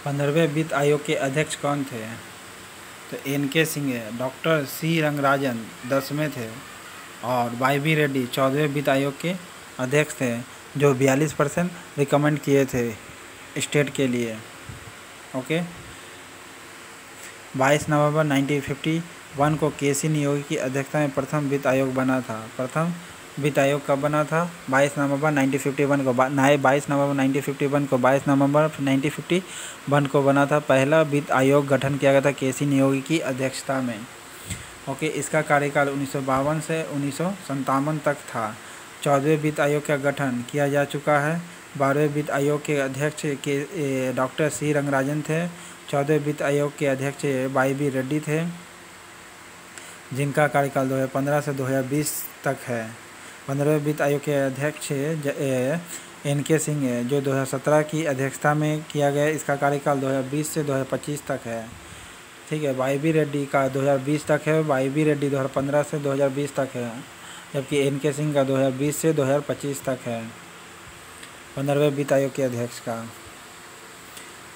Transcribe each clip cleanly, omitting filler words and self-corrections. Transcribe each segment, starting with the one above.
15वें वित्त आयोग के अध्यक्ष कौन थे? तो एन.के. सिंह है। डॉक्टर सी रंगराजन 10वें थे और वाई.बी. रेड्डी 14वें वित्त आयोग के अध्यक्ष थे, जो 42% रिकमेंड किए थे स्टेट के लिए। ओके। 22 नवंबर 1951 को के.सी. नियोगी की अध्यक्षता में प्रथम वित्त आयोग बना था। प्रथम वित्त आयोग कब बना था? 22 नवंबर 1951 को। 22 नवंबर 1951 को 22 नवंबर 1951 को बना था। पहला वित्त आयोग गठन किया गया था के.सी. नियोगी की अध्यक्षता में। ओके। इसका कार्यकाल 1952 से 1957 तक था। 14वें वित्त आयोग का गठन किया जा चुका है। 12वें वित्त आयोग के अध्यक्ष के डॉक्टर सी रंगराजन थे। 14वें वित्त आयोग के अध्यक्ष वाई.बी. रेड्डी थे, जिनका कार्यकाल 2015 से 2020 तक है। 15वें वित्त आयोग के अध्यक्ष एन.के. सिंह है, जो 2017 की अध्यक्षता में किया गया। इसका कार्यकाल 2020 से 2025 तक है। ठीक है। वाई.बी. रेड्डी का 2020 तक है। वाई.बी. रेड्डी 2015 से 2020 तक है, जबकि एन.के. सिंह का 2020 से 2025 तक है। 15वें वित्त आयोग के अध्यक्ष का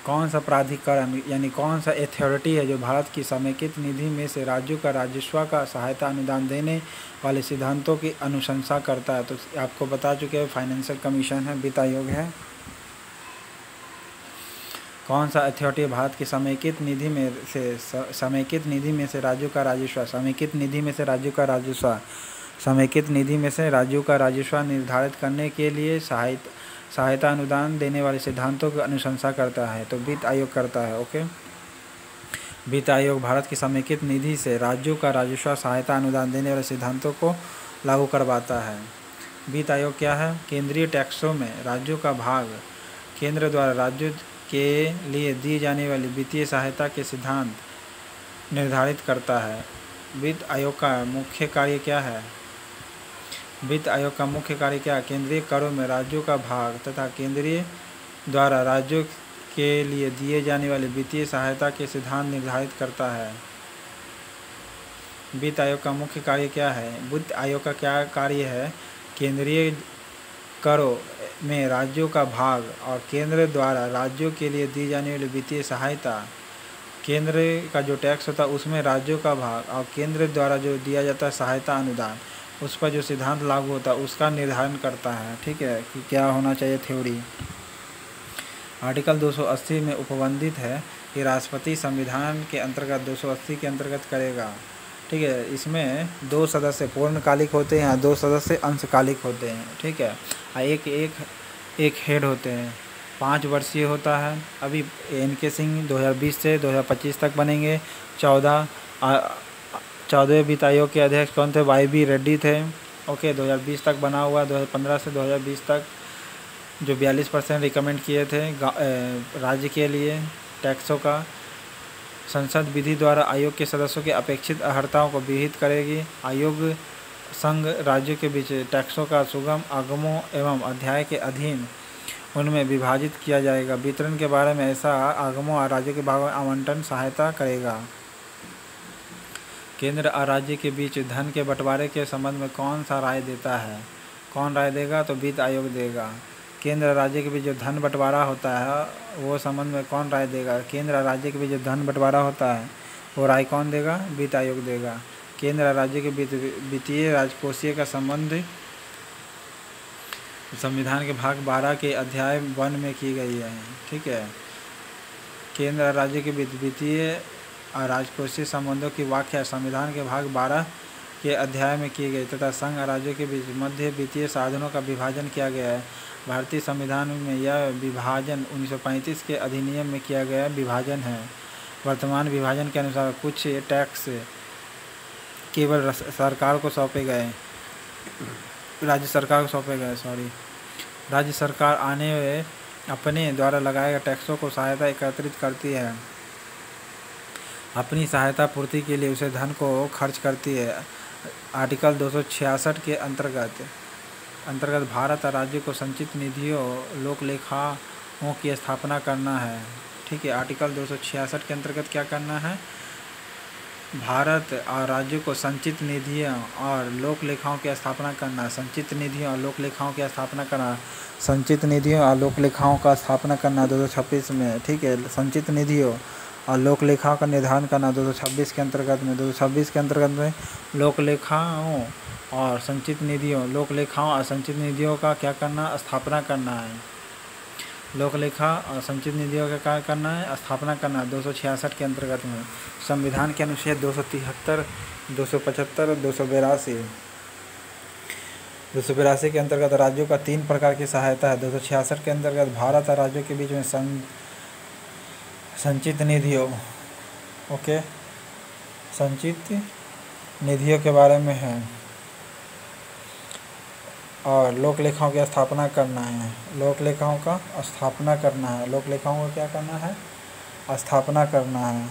कौन सा प्राधिकरण यानी कौन सा अथॉरिटी है जो भारत की समेकित निधि में से राज्यों का राजस्व का सहायता अनुदान देने वाले सिद्धांतों की अनुशंसा करता है? तो आपको बता चुके हैं, फाइनेंशियल कमीशन है, वित्त आयोग है। कौन सा अथॉरिटी भारत की समेकित निधि में से राज्यों का राजस्व निर्धारित करने के लिए सहायता अनुदान देने वाले सिद्धांतों की अनुशंसा करता है? तो वित्त आयोग करता है। ओके। वित्त आयोग भारत की समेकित निधि से राज्यों का राजस्व सहायता अनुदान देने वाले सिद्धांतों को लागू करवाता है। वित्त आयोग क्या है? केंद्रीय टैक्सों में राज्यों का भाग केंद्र द्वारा राज्यों के लिए दी जाने वाली वित्तीय सहायता के सिद्धांत निर्धारित करता है। वित्त आयोग का मुख्य कार्य क्या है? केंद्रीय करों में राज्यों का भाग तथा केंद्रीय द्वारा राज्यों के लिए दिए जाने वाली वित्तीय सहायता के सिद्धांत निर्धारित करता है। वित्त आयोग का मुख्य कार्य क्या है? वित्त आयोग का क्या कार्य है? केंद्रीय करों में राज्यों का भाग और केंद्र द्वारा राज्यों के लिए दी जाने वाली वित्तीय सहायता, केंद्र का जो टैक्स होता है उसमें राज्यों का भाग और केंद्र द्वारा जो दिया जाता है सहायता अनुदान, उस पर जो सिद्धांत लागू होता है उसका निर्धारण करता है। ठीक है, कि क्या होना चाहिए थ्योरी। आर्टिकल 280 में उपबंधित है कि राष्ट्रपति संविधान के अंतर्गत 280 के अंतर्गत करेगा। ठीक है। इसमें 2 सदस्य पूर्णकालिक होते हैं, 2 सदस्य अंशकालिक होते हैं। ठीक है। एक हेड होते हैं, 5 वर्षीय होता है। अभी एन.के. सिंह 2020 से 2025 तक बनेंगे। 14वें वित्त आयोग के अध्यक्ष कौन थे? वाई.बी. रेड्डी थे। ओके। 2020 तक बना हुआ, 2015 से 2020 तक, जो 42% रिकमेंड किए थे राज्य के लिए टैक्सों का। संसद विधि द्वारा आयोग के सदस्यों के अपेक्षित अर्हताओं को विहित करेगी। आयोग संघ राज्यों के बीच टैक्सों का सुगम आगमों एवं अध्याय के अधीन उनमें विभाजित किया जाएगा। वितरण के बारे में ऐसा आगमों और राज्यों के भागों में आवंटन सहायता करेगा। केंद्र और राज्य के बीच धन के बंटवारे के संबंध में कौन सा राय देता है? कौन राय देगा? तो वित्त आयोग देगा। केंद्र और राज्य के बीच जो धन बंटवारा होता है वो संबंध में कौन राय देगा? केंद्र और राज्य के बीच जो धन बंटवारा होता है वो राय कौन देगा? वित्त आयोग देगा। केंद्र और राज्य के बीच वित्तीय राजकोषीय का संबंध संविधान के भाग 12 के अध्याय 1 में की गई है। ठीक है। केंद्र और राज्य के बीच वित्तीय और राजकोषीय संबंधों की व्याख्या संविधान के भाग 12 के अध्याय में की गई तथा संघ और राज्यों के बीच मध्य वित्तीय साधनों का विभाजन किया गया है। भारतीय संविधान में यह विभाजन 1935 के अधिनियम में किया गया विभाजन है। वर्तमान विभाजन के अनुसार कुछ टैक्स केवल सरकार को सौंपे गए, राज्य सरकार को सौंपे गए राज्य सरकार अपने द्वारा लगाए गए टैक्सों को सहायता एकत्रित करती है। अपनी सहायता पूर्ति के लिए उसे धन को खर्च करती है। आर्टिकल 266 के अंतर्गत भारत और राज्य को संचित निधियों लोक लेखाओं की स्थापना करना है। ठीक है। आर्टिकल 266 के अंतर्गत क्या करना है? भारत और राज्यों को संचित निधियों और लोक लेखाओं की स्थापना करना, संचित निधियों और लोक लेखाओं की स्थापना करना, संचित निधियों और लोक लेखाओं का स्थापना करना 226 में, ठीक है। संचित निधियों और लोक लेखाओं का निर्धारण करना 226 के अंतर्गत में। 226 के अंतर्गत में लोक लेखाओं और संचित निधियों, लोक लेखाओं और संचित निधियों का क्या करना, स्थापना करना है। लोक लेखा और संचित निधियों का कार्य करना है, स्थापना करना है 266 के अंतर्गत में। संविधान के अनुच्छेद 273, 275, 282 के अंतर्गत राज्यों का 3 प्रकार की सहायता है। 266 के अंतर्गत भारत और राज्यों के बीच में संचित निधियों, ओके, संचित निधियों के बारे में है और लोक लेखाओं की स्थापना करना है। लोक लेखाओं का स्थापना करना है, लोक लेखाओं का क्या करना है, स्थापना करना है।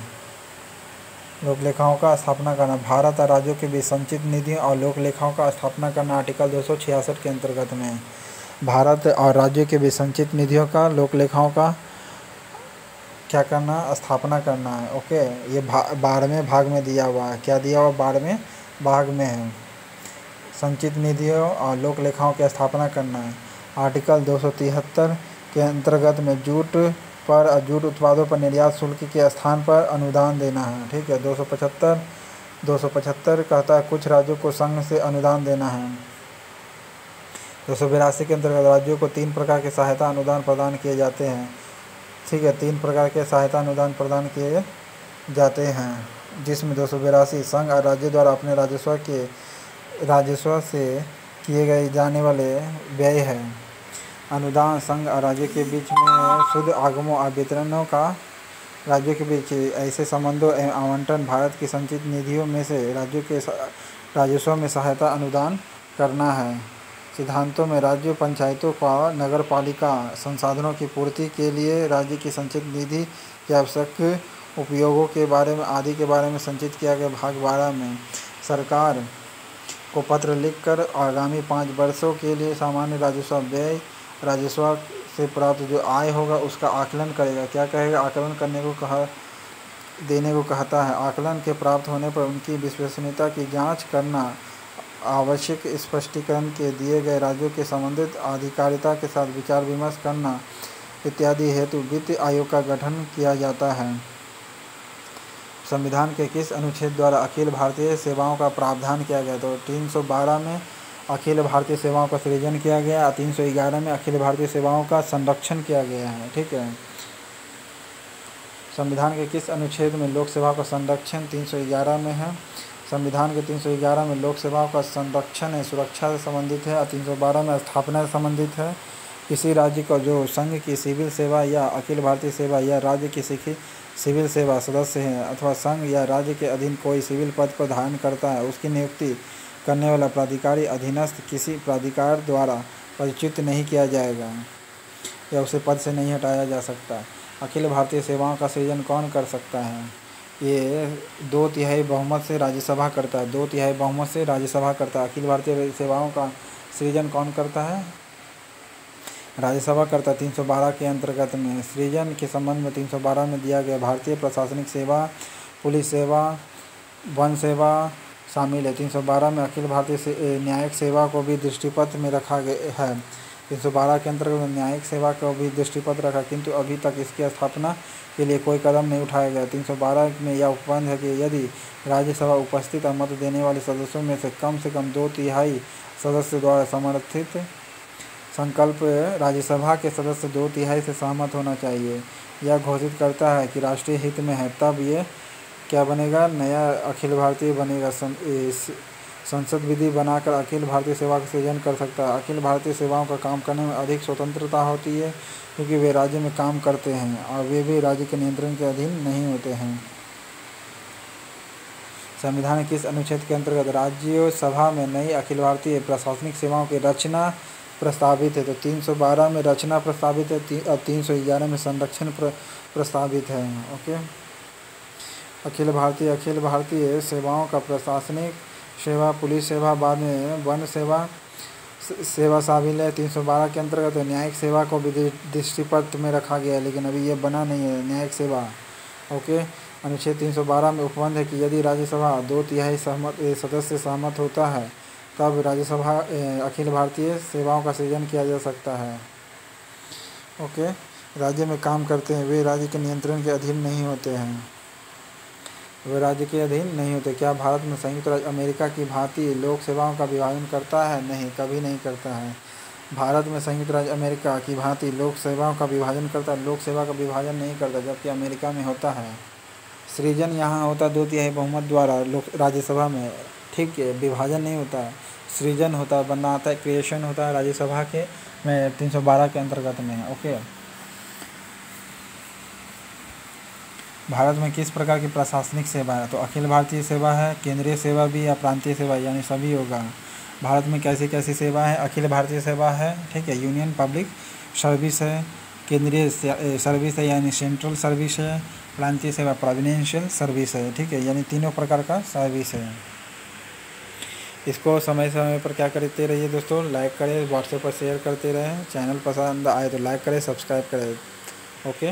लोक लेखाओं का स्थापना करना, भारत और राज्यों के बीच संचित निधियों और लोक लेखाओं का स्थापना करना आर्टिकल 266 के अंतर्गत में। भारत और राज्यों के बीच संचित निधियों का, लोक लेखाओं का क्या करना, स्थापना करना है। ओके, ये 12वें भाग में दिया हुआ है। क्या दिया हुआ, 12वें भाग में है। संचित निधियों और लोक लेखाओं की स्थापना करना है। आर्टिकल 273 के अंतर्गत में जूट पर और जूट उत्पादों पर निर्यात शुल्क के स्थान पर अनुदान देना है, ठीक है। 275 कहता है कुछ राज्यों को संघ से अनुदान देना है। 282 के अंतर्गत राज्यों को 3 प्रकार के सहायता अनुदान प्रदान किए जाते हैं, ठीक है। 3 प्रकार के सहायता अनुदान प्रदान किए जाते हैं, जिसमें 282 संघ और राज्य द्वारा अपने राजस्व से किए गए जाने वाले व्यय है। अनुदान संघ और राज्य के बीच में शुद्ध आगमों और वितरणों का, राज्यों के बीच ऐसे संबंधों एवं आवंटन, भारत की संचित निधियों में से राज्यों के राजस्व में सहायता अनुदान करना है। सिद्धांतों में राज्य पंचायतों का नगर पालिका संसाधनों की पूर्ति के लिए राज्य की संचित निधि के आवश्यक उपयोगों के बारे में आदि के बारे में संचित किया गया। भाग 12 में सरकार को पत्र लिखकर आगामी 5 वर्षों के लिए सामान्य राजस्व व्यय, राजस्व से प्राप्त जो आय होगा उसका आकलन करेगा। क्या कहेगा, आकलन करने को देने को कहता है। आकलन के प्राप्त होने पर उनकी विश्वसनीयता की जांच करना, आवश्यक स्पष्टीकरण के दिए गए राज्यों के संबंधित अधिकारिता के साथ विचार विमर्श करना इत्यादि हेतु वित्त आयोग का गठन किया जाता है। संविधान के किस अनुच्छेद द्वारा अखिल भारतीय सेवाओं का प्रावधान किया गया? तो 312 में अखिल भारतीय सेवाओं का सृजन किया गया। 311 में अखिल भारतीय सेवाओं का संरक्षण किया गया है, ठीक है। संविधान के किस अनुच्छेद में लोक सेवा का संरक्षण 311 में है? संविधान के 311 में लोक सेवाओं का संरक्षण है, सुरक्षा से संबंधित है। और 312 में स्थापना से संबंधित है। किसी राज्य का जो संघ की सिविल सेवा या अखिल भारतीय सेवा या राज्य की सिविल सेवा सदस्य है अथवा संघ या राज्य के अधीन कोई सिविल पद को धारण करता है, उसकी नियुक्ति करने वाला प्राधिकारी अधीनस्थ किसी प्राधिकार द्वारा परिचित नहीं किया जाएगा या उसे पद से नहीं हटाया जा सकता। अखिल भारतीय सेवाओं का सृजन कौन कर सकता है? ये 2/3 बहुमत से राज्यसभा करता है। 2/3 बहुमत से राज्यसभा करता है। अखिल भारतीय सेवाओं का सृजन कौन करता है? राज्यसभा करता। 312 के अंतर्गत में सृजन के संबंध में 312 में दिया गया भारतीय प्रशासनिक सेवा, पुलिस सेवा, वन सेवा शामिल है। 312 में अखिल भारतीय न्यायिक सेवा को भी दृष्टिपथ में रखा गया है। 312 के अंतर्गत न्यायिक सेवा को भी दृष्टिपथ रखा, किंतु अभी तक इसकी स्थापना के लिए कोई कदम नहीं उठाया गया। 312 में यह उपबंध है कि यदि राज्यसभा उपस्थित और मत देने वाले सदस्यों में से कम 2/3 सदस्य द्वारा समर्थित संकल्प राज्यसभा के सदस्य 2/3 से सहमत होना चाहिए, यह घोषित करता है कि राष्ट्रीय हित में है, तब ये क्या बनेगा, नया अखिल भारतीय बनेगा। संसद विधि बनाकर अखिल भारतीय सेवा का सृजन कर सकता है। अखिल भारतीय सेवाओं का काम करने में अधिक स्वतंत्रता होती है क्योंकि वे राज्य में काम करते हैं और वे भी राज्य के नियंत्रण के अधीन नहीं होते हैं। संविधान किस अनुच्छेद के अंतर्गत राज्यसभा में नई अखिल भारतीय प्रशासनिक सेवाओं की रचना प्रस्तावित है? तो 312 में रचना प्रस्तावित है और 311 में संरक्षण प्रस्तावित है। ओके, अखिल भारतीय सेवाओं का प्रशासनिक सेवा, पुलिस सेवा, बाद में वन सेवा शामिल है। 312 के अंतर्गत न्यायिक सेवा को भी दृष्टिपथ में रखा गया है, लेकिन अभी ये बना नहीं है न्यायिक सेवा। ओके, अनुच्छेद 312 में उपबंध है कि यदि राज्यसभा 2/3 सदस्य सहमत होता है तब राज्यसभा अखिल भारतीय सेवाओं का सृजन किया जा सकता है। ओके, राज्य में काम करते हैं वे राज्य के नियंत्रण के अधीन नहीं होते हैं, वे राज्य के अधीन नहीं होते। क्या भारत में संयुक्त राज्य अमेरिका की भांति लोक सेवाओं का विभाजन करता है? नहीं, कभी नहीं करता है। भारत में संयुक्त राज्य अमेरिका की भांति लोक सेवाओं का विभाजन करता है, लोक सेवा का विभाजन नहीं करता, जबकि अमेरिका में होता है। सृजन यहाँ होता 2/3 बहुमत द्वारा लोक राज्यसभा में, ठीक है, विभाजन नहीं होता है, सृजन होता है, बनना आता है, क्रिएशन होता है राज्यसभा के में 312 के अंतर्गत में। ओके, भारत में किस प्रकार की प्रशासनिक सेवा है? तो अखिल भारतीय सेवा है, केंद्रीय सेवा भी या प्रांतीय सेवा, यानी सभी होगा। भारत में कैसी कैसी सेवा है? अखिल भारतीय सेवा है, ठीक है, यूनियन पब्लिक सर्विस है, केंद्रीय सर्विस है यानी सेंट्रल सर्विस है, प्रांतीय सेवा प्रोविडेंशियल सर्विस है, ठीक है, यानी तीनों प्रकार का सर्विस है। इसको समय समय पर क्या करते रहिए दोस्तों, लाइक करें, व्हाट्सएप पर शेयर करते रहें, चैनल पसंद आए तो लाइक करें, सब्सक्राइब करें। ओके।